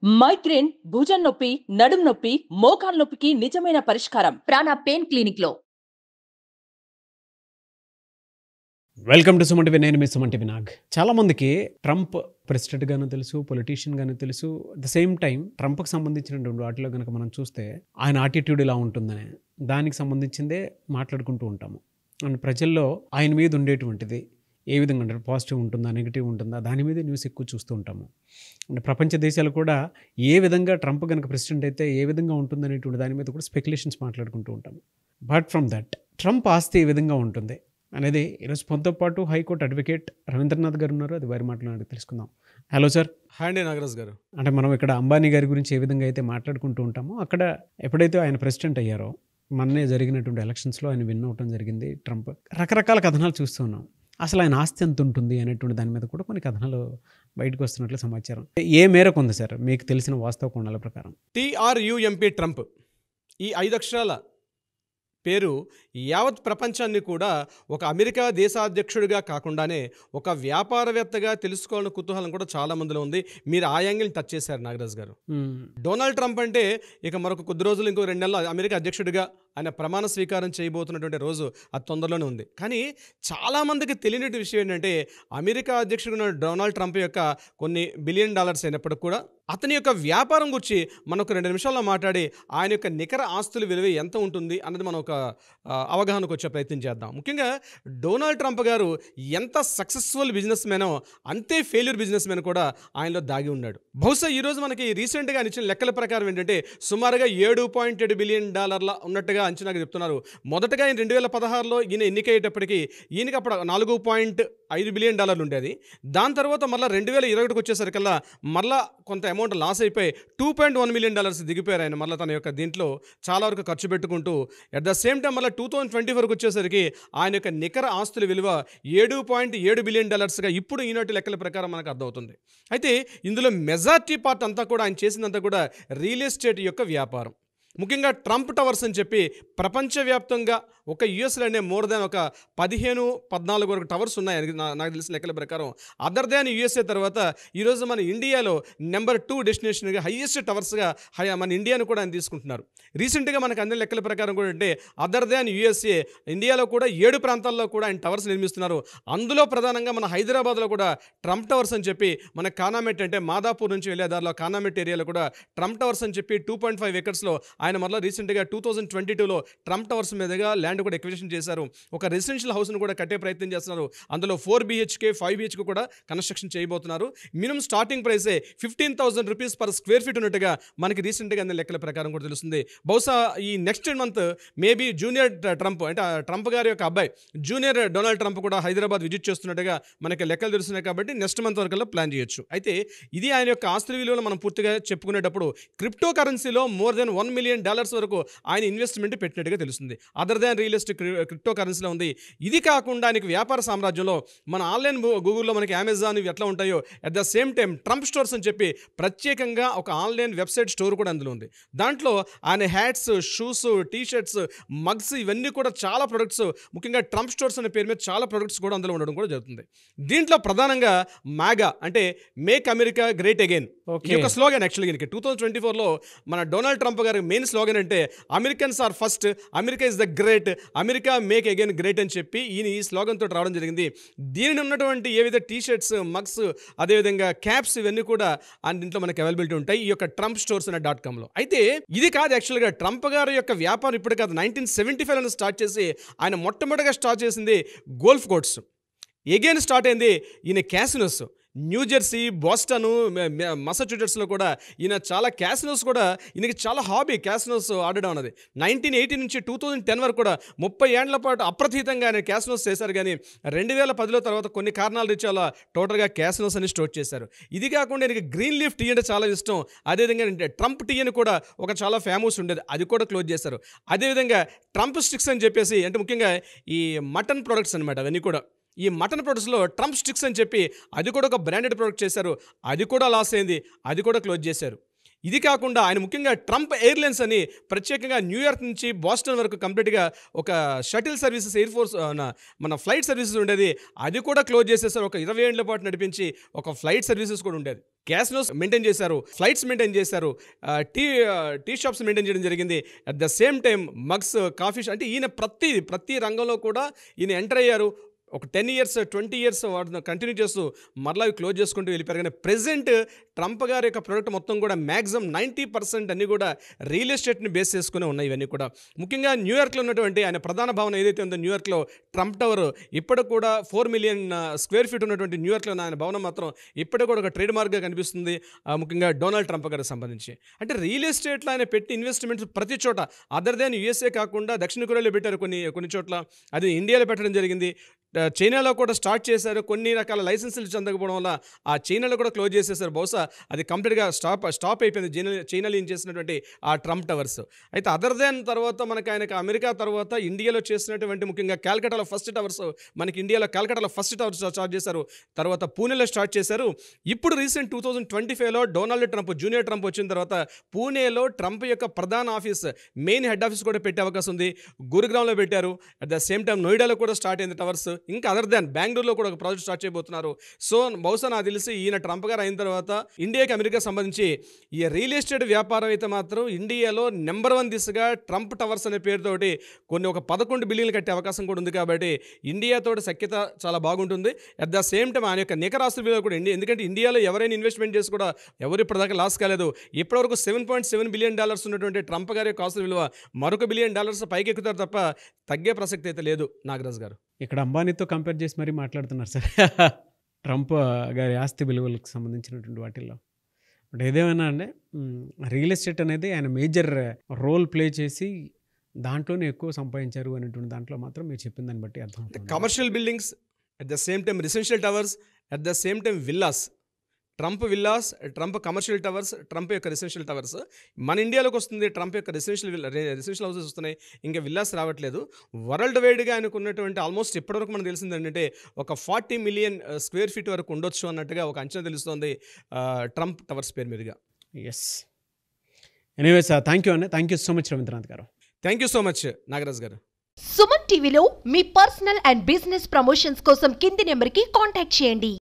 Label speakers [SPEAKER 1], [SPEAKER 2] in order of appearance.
[SPEAKER 1] Migraine, భుజం నొప్పి, నడుం నొప్పి, మోకాలు నొప్పికి నిజమైన పరిష్కారం ప్రాణ పెయిన్ క్లినిక్ లో.
[SPEAKER 2] Welcome to Suman TV. నేను మీ సుమన్ టీవీ నాగ్. చాలామందికి ట్రంప్ ప్రెసిడెంట్ గాను తెలుసు, పొలిటీషియన్ గాను తెలుసు. అట్ ద సేమ్ టైం ట్రంప్కి సంబంధించినటువంటి వాటిలో కనుక మనం చూస్తే ఆయన ఆటిట్యూడ్ ఇలా ఉంటుందని దానికి సంబంధించిందే మాట్లాడుకుంటూ ఉంటాము. అండ్ ప్రజల్లో ఆయన మీద ఉండేటువంటిది ఏ విధంగా అంటే పాజిటివ్ ఉంటుందా, నెగిటివ్ ఉంటుందా, దాని మీదే న్యూస్ ఎక్కువ చూస్తూ ఉంటాము. అంటే ప్రపంచ దేశాలు కూడా ఏ విధంగా ట్రంప్ కనుక ప్రెసిడెంట్ అయితే ఏ విధంగా ఉంటుందనేటువంటి దాని మీద కూడా స్పెక్యులేషన్స్ మాట్లాడుకుంటూ ఉంటాము. బట్ ఫ్రమ్ దట్ ట్రంప్ ఆస్తి ఏ విధంగా ఉంటుంది అనేది ఈరోజు పొంతో పాటు హైకోర్టు అడ్వకేట్ రవీంద్రనాథ్ గారు ఉన్నారు. అది వారి మాట్లాడి తెలుసుకుందాం. Hello sir.
[SPEAKER 3] హాయ్ అండి నాగరాజ్ గారు.
[SPEAKER 2] అంటే మనం ఇక్కడ అంబానీ గారి గురించి ఏ విధంగా అయితే మాట్లాడుకుంటూ ఉంటామో అక్కడ ఎప్పుడైతే ఆయన ప్రెసిడెంట్ అయ్యారో మొన్నే జరిగినటువంటి ఎలక్షన్స్లో ఆయన విన్ అవటం జరిగింది. ట్రంప్ రకరకాల కథనాలు చూస్తున్నాం. అసలు ఆయన ఆస్తి ఎంత ఉంటుంది అనేటువంటి దాని మీద కూడా కొన్ని కథనాలు బయటకు వస్తున్నట్లు సమాచారం. ఏ మేరకు ఉంది సార్ మీకు తెలిసిన వాస్తవ కోణాల ప్రకారం?
[SPEAKER 3] TRUMP ట్రంప్ ఈ 5 అక్షరాల పేరు యావత్ ప్రపంచాన్ని కూడా ఒక అమెరికా దేశాధ్యక్షుడిగా కాకుండానే ఒక వ్యాపారవేత్తగా తెలుసుకోవాలని కుతూహలం కూడా చాలా మందిలో ఉంది. మీరు ఆ యాంగిల్ని టచ్ చేశారు నాగరాజ్ గారు. డొనాల్డ్ ట్రంప్ అంటే ఇక మరొక కొద్ది రోజులు, ఇంకో 2 నెలలు అమెరికా అధ్యక్షుడిగా ఆయన ప్రమాణ స్వీకారం చేయబోతున్నటువంటి రోజు అది తొందరలోనే ఉంది. కానీ చాలామందికి తెలియని విషయం ఏంటంటే అమెరికా అధ్యక్షుడు డొనాల్డ్ ట్రంప్ యొక్క కొన్ని బిలియన్ డాలర్స్ అయినప్పటికీ కూడా అతని యొక్క వ్యాపారం గురించి మనం ఒక 2 నిమిషాల్లో మాట్లాడి ఆయన యొక్క నికర ఆస్తుల విలువ ఎంత ఉంటుంది అన్నది మనం ఒక అవగాహనకు వచ్చే ప్రయత్నం చేద్దాం. ముఖ్యంగా డొనాల్డ్ ట్రంప్ గారు ఎంత సక్సెస్ఫుల్ బిజినెస్ మ్యానో అంతే ఫెయిల్యూర్ బిజినెస్ మ్యాన్ కూడా ఆయనలో దాగి ఉన్నాడు. బహుశా ఈరోజు మనకి రీసెంట్గా ఇచ్చిన లెక్కల ప్రకారం ఏంటంటే సుమారుగా $7.7 బిలియన్ ఉన్నట్టుగా అంచనాగా చెప్తున్నారు. మొదటగా ఆయన 2016లో ఈయన ఎన్నికయ్యేటప్పటికి ఈయనకి అప్పుడు $4.5 బిలియన్ ఉండేది. దాని తర్వాత మళ్ళీ 2021కి వచ్చేసరికల్లా మళ్ళీ కొంత అమౌంట్ లాస్ అయిపోయి $2.1 మిలియన్ దిగిపోయారు ఆయన. మళ్ళీ తన యొక్క దీంట్లో చాలా వరకు ఖర్చు పెట్టుకుంటూ అట్ ద సేమ్ టైం మళ్ళీ 2024కి వచ్చేసరికి ఆయన యొక్క నికర ఆస్తుల విలువ $7.7 బిలియన్ ఇప్పుడు ఈనాటి లెక్కల ప్రకారం మనకు అర్థమవుతుంది. అయితే ఇందులో మెజారిటీ పార్ట్ అంతా కూడా ఆయన చేసిందంతా కూడా రియల్ ఎస్టేట్ యొక్క వ్యాపారం. ముఖ్యంగా ట్రంప్ టవర్స్ అని చెప్పి ప్రపంచవ్యాప్తంగా ఒక యుఎస్లోనే మోర్ దాన్ ఒక 15-14 వరకు టవర్స్ ఉన్నాయి నాకు తెలిసిన లెక్కల ప్రకారం. అదర్ దాన్ యుఎస్ఏ తర్వాత ఈరోజు మన ఇండియాలో నెంబర్ 2 డెస్టినేషన్గా హైయెస్ట్ టవర్స్గా మన ఇండియాను కూడా ఆయన తీసుకుంటున్నారు. రీసెంట్గా మనకు అన్ని లెక్కల ప్రకారం కూడా అంటే అదర్ దాన్ యుఎస్ఏ ఇండియాలో కూడా 7 ప్రాంతాల్లో కూడా ఆయన టవర్స్ నిర్మిస్తున్నారు. అందులో ప్రధానంగా మన హైదరాబాద్లో కూడా ట్రంప్ టవర్స్ అని చెప్పి మన కానామెట్ అంటే మాదాపూర్ నుంచి వెళ్ళే దారిలో కానామెట్ ఏరియాలో కూడా ట్రంప్ టవర్స్ అని చెప్పి 2.5 ఎకర్స్లో ఆయన మళ్ళీ రీసెంట్గా 2022లో ట్రంప్ టవర్స్ మీదుగా ల్యాండ్ కూడా ఎక్విజిషన్ చేశారు. ఒక రెసిడెన్షియల్ హౌస్ను కూడా కట్టే ప్రయత్నం చేస్తున్నారు. అందులో 4 BHK 5 BHK కూడా కన్స్ట్రక్షన్ చేయబోతున్నారు. మినిమం స్టార్టింగ్ ప్రైసే ₹15,000 పర్ స్క్వేర్ ఫీట్ ఉన్నట్టుగా మనకి రీసెంట్గా అన్ని లెక్కల ప్రకారం కూడా తెలుస్తుంది. బహుశా ఈ next month maybe junior Trump అంటే ట్రంప్ గారి యొక్క అబ్బాయి జూనియర్ డొనాల్డ్ ట్రంప్ కూడా హైదరాబాద్ విజిట్ చేస్తున్నట్టుగా మనకి లెక్కలు తెలుస్తున్నాయి. కాబట్టి నెక్స్ట్ మంత్ వరకు ప్లాన్ చేయొచ్చు. అయితే ఇది ఆయన యొక్క ఆస్తుల విలువలు మనం పూర్తిగా చెప్పుకునేటప్పుడు క్రిప్టో కరెన్సీలో మోర్ దెన్ $1 మిలియన్ వరకు ఆయన ఇన్వెస్ట్మెంట్ పెట్టినట్టుగా తెలుస్తుంది. Other than real estate crypto కరెన్సీలో ఉంది. ఇది కాకుండా ఆయనకి వ్యాపార సామ్రాజ్యంలో మన ఆన్లైన్ గూగుల్లో మనకి అమెజాన్ ఇవి ఎట్లా ఉంటాయో at the same time Trump stores అని చెప్పి ప్రత్యేకంగా ఒక ఆన్లైన్ వెబ్సైట్ స్టోర్ కూడా అందులో ఉంది. దాంట్లో ఆయన హ్యాట్స్, షూస్, టీషర్ట్స్, మగ్స్ ఇవన్నీ కూడా చాలా ప్రొడక్ట్స్, ముఖ్యంగా ట్రంప్ స్టోర్స్ అనే పేరు మీద చాలా ప్రొడక్ట్స్ కూడా అందులో ఉండడం కూడా జరుగుతుంది. దీంట్లో ప్రధానంగా మ్యాగా అంటే మేక్ అమెరికా గ్రేట్ అగైన్ ఈ యొక్క స్లోగన్ యాక్చువల్గా 2024లో మన డొనాల్డ్ ట్రంప్ గారి మెయిన్ స్లోగన్ అంటే Americans are first, America is the great, America make again great అని చెప్పి ఈయన ఈ స్లోగన్ తోటి రావడం జరిగింది. దీనిని ఉన్నటువంటి ఏవైతే టీషర్ట్స్, మగ్స్, అదేవిధంగా క్యాప్స్ ఇవన్నీ కూడా దీంట్లో మనకి అవైలబిలిటీ ఉంటాయి ఈ యొక్క ట్రంప్ స్టోర్స్ అనే .comలో. అయితే ఇది కాదు యాక్చువల్గా ట్రంప్ గారి యొక్క వ్యాపారం ఇప్పుడు కాదు, 1975లో స్టార్ట్ చేసి ఆయన మొట్టమొదటిగా స్టార్ట్ చేసింది గోల్ఫ్ కోర్ట్స్. ఎగైన్ స్టార్ట్ అయింది ఈయన క్యాసినోస్. న్యూజెర్సీ, బోస్టన్, మసాచ్యూసెట్స్లో కూడా ఈయన చాలా క్యాసినోస్ కూడా ఈయనకి చాలా హాబీ క్యాసినోస్ ఆడడం అన్నది. 1980 నుంచి 2010 వరకు కూడా 30 ఏళ్ల పాటు అప్రతీతంగా ఆయన క్యాసినోస్ చేశారు. కానీ 2010లో తర్వాత కొన్ని కారణాల రీత్యా టోటల్గా క్యాసినోస్ అని స్టార్ట్ చేశారు. ఇది కాకుండా ఈయనకి గ్రీన్ లీఫ్ టీ అంటే చాలా ఇష్టం. అదేవిధంగా ట్రంప్ టీ అని కూడా ఒక చాలా ఫేమస్ ఉండేది, అది కూడా క్లోజ్ చేశారు. అదేవిధంగా ట్రంప్ స్టిక్స్ అని చెప్పేసి అంటే ముఖ్యంగా ఈ మటన్ ప్రొడక్ట్స్ అనమాట. అవన్నీ కూడా ఈ మటన్ ప్రొడక్ట్స్లో ట్రంప్ స్టిక్స్ అని చెప్పి అది కూడా ఒక బ్రాండెడ్ ప్రొడక్ట్ చేశారు. అది కూడా లాస్ అయింది, అది కూడా క్లోజ్ చేశారు. ఇది కాకుండా ఆయన ముఖ్యంగా ట్రంప్ ఎయిర్లైన్స్ అని ప్రత్యేకంగా న్యూయార్క్ నుంచి బాస్టన్ వరకు కంప్లీట్గా ఒక షటిల్ సర్వీసెస్ ఎయిర్ ఫోర్స్ మన ఫ్లైట్ సర్వీసెస్ ఉండేది, అది కూడా క్లోజ్ చేసేసారు. ఒక 20 ఏళ్ల పాటు నడిపించి ఒక ఫ్లైట్ సర్వీసెస్ కూడా ఉండేది. క్యాసినోస్ మెయింటైన్ చేశారు, ఫ్లైట్స్ మెయింటైన్ చేశారు, టీ షాప్స్ మెయింటైన్ చేయడం జరిగింది. At the same time mugs, coffee అంటే ఈయన ప్రతి రంగంలో కూడా ఈయన ఎంటర్ అయ్యారు. ఒక 10 years 20 years వాటిని కంటిన్యూ చేస్తూ మరలా అవి క్లోజ్ చేసుకుంటూ వెళ్ళిపోయారు. కానీ ప్రెజెంట్ ట్రంప్ గారి యొక్క ప్రోడక్ట్ మొత్తం కూడా మ్యాక్సిమం 90% అన్నీ కూడా రియల్ ఎస్టేట్ని బేస్ చేసుకునే ఉన్నాయి. ఇవన్నీ కూడా ముఖ్యంగా న్యూయార్క్లో ఉన్నటువంటి ఆయన ప్రధాన భవనం ఏదైతే ఉందో న్యూయార్క్లో ట్రంప్ టవర్, ఇప్పటికి కూడా 4 million square feet ఉన్నటువంటి న్యూయార్క్లో ఆయన భవనం మాత్రం ఇప్పటికి కూడా ఒక ట్రేడ్ మార్క్గా కనిపిస్తుంది, ముఖ్యంగా డొనాల్డ్ ట్రంప్ గారికి సంబంధించి. అంటే రియల్ ఎస్టేట్లో ఆయన పెట్టి ఇన్వెస్ట్మెంట్స్ ప్రతి చోట, అదర్ దాన్ యూఎస్ఏ కాకుండా దక్షిణ కొరియాలో పెట్టారు కొన్ని చోట్ల, అది ఇండియాలో పెట్టడం జరిగింది, చైనాలో కూడా స్టార్ట్ చేశారు. కొన్ని రకాల లైసెన్సులు చెందకపోవడం వల్ల ఆ చైనాలో కూడా క్లోజ్ చేసేసారు. బహుశా అది కంప్లీట్గా స్టాప్ అయిపోయింది చైనాలో ఏం చేసినటువంటి ఆ ట్రంప్ టవర్స్. అయితే అదర్ దాన్ తర్వాత ఆయనకు అమెరికా తర్వాత ఇండియాలో చేసినటువంటి ముఖ్యంగా కాల్కటాలో ఫస్ట్ టవర్స్, మనకి ఇండియాలో కాల్కటాలో ఫస్ట్ టవర్స్ స్టార్ట్ చేశారు, తర్వాత పూణేలో స్టార్ట్ చేశారు. ఇప్పుడు రీసెంట్ 2025లో డొనాల్డ్ ట్రంప్ జూనియర్ ట్రంప్ వచ్చిన తర్వాత పూణేలో ట్రంప్ యొక్క ప్రధాన ఆఫీస్, మెయిన్ హెడ్ ఆఫీస్ కూడా పెట్టే అవకాశం ఉంది. గురుగ్రామ్లో పెట్టారు. అట్ ద సేమ్ టైం నోయిడాలో కూడా స్టార్ట్ అయింది టవర్స్. ఇంకా అదర్ దాన్ బెంగళూరులో కూడా ఒక ప్రాజెక్ట్ స్టార్ట్ చేయబోతున్నారు. సో బహుశా నాకు తెలిసి ఈయన ట్రంప్ గారు అయిన తర్వాత ఇండియాకి అమెరికా సంబంధించి ఈ రియల్ ఎస్టేట్ వ్యాపారం అయితే మాత్రం ఇండియాలో నెంబర్ 1 దిశగా ట్రంప్ టవర్స్ అనే పేరుతోటి ఒక 11 బిలియన్లు కట్టే అవకాశం కూడా ఉంది. కాబట్టి ఇండియాతో సఖ్యత చాలా బాగుంటుంది. అట్ ద సేమ్ టైం ఆయన యొక్క నికర ఆస్తుల విలువ కూడా ఎందుకంటే ఇండియాలో ఎవరైనా ఇన్వెస్ట్మెంట్ చేసి కూడా ఎవరు ఇప్పటిదాకా లాస్ కాలేదు. ఇప్పటివరకు $7.7 billion ఉన్నటువంటి ట్రంప్ గారి యొక్క ఆస్తుల విలువ మరొక $1 billion పైకి ఎక్కుతారు తప్ప తగ్గే ప్రసక్తి అయితే లేదు. నాగరాజ్ గారు
[SPEAKER 2] ఇక్కడ అంబానీతో కంపేర్ చేసి మరీ మాట్లాడుతున్నారు సార్ ట్రంప్ గారి ఆస్తి విలువలకు సంబంధించినటువంటి వాటిల్లో. బట్ ఏదేమైనా అంటే రియల్ ఎస్టేట్ అనేది ఆయన మేజర్ రోల్ ప్లే చేసి దాంట్లోనే ఎక్కువ సంపాదించారు అనేటువంటి దాంట్లో మాత్రం మీరు చెప్పిన దాన్ని బట్టి అర్థం.
[SPEAKER 3] Commercial buildings, at the same time residential towers, at the same time villas, Trump villas, Trump commercial towers, Trump యొక్క రెసిడెన్షియల్ టవర్స్. మన ఇండియాలోకి వస్తుంది ట్రంప్ యొక్క రెసిడెన్షియల్ హౌసెస్ వస్తున్నాయి, ఇంకా విల్లాస్ రావట్లేదు. వరల్డ్ వైడ్గా ఆయనకు ఉన్నటువంటి ఆల్మోస్ట్ ఇప్పటివరకు మనకు తెలిసింది ఏంటంటే ఒక 40 million square feet వరకు ఉండొచ్చు అన్నట్టుగా ఒక అంచనా తెలుస్తోంది ట్రంప్ టవర్స్ పేరు మీదుగా.
[SPEAKER 2] ఎస్, ఎనీవేస్ థ్యాంక్ యూ అండి. Thank you so much Ravindranath garu.
[SPEAKER 3] Thank you so much Nagaraj garu.
[SPEAKER 4] Suman టీవీలో మీ పర్సనల్ అండ్ బిజినెస్ ప్రమోషన్స్ కోసం కింది నెంబర్కి కాంటాక్ట్ చేయండి.